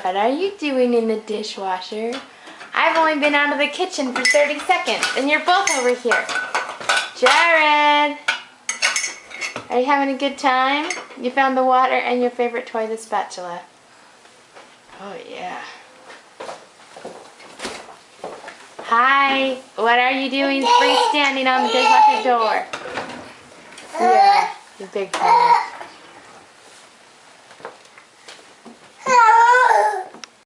What are you doing in the dishwasher? I've only been out of the kitchen for 30 seconds and you're both over here. Jared! Are you having a good time? You found the water and your favorite toy, the spatula. Oh yeah. Hi! What are you doing freestanding on the dishwasher door? Yeah, you big fella.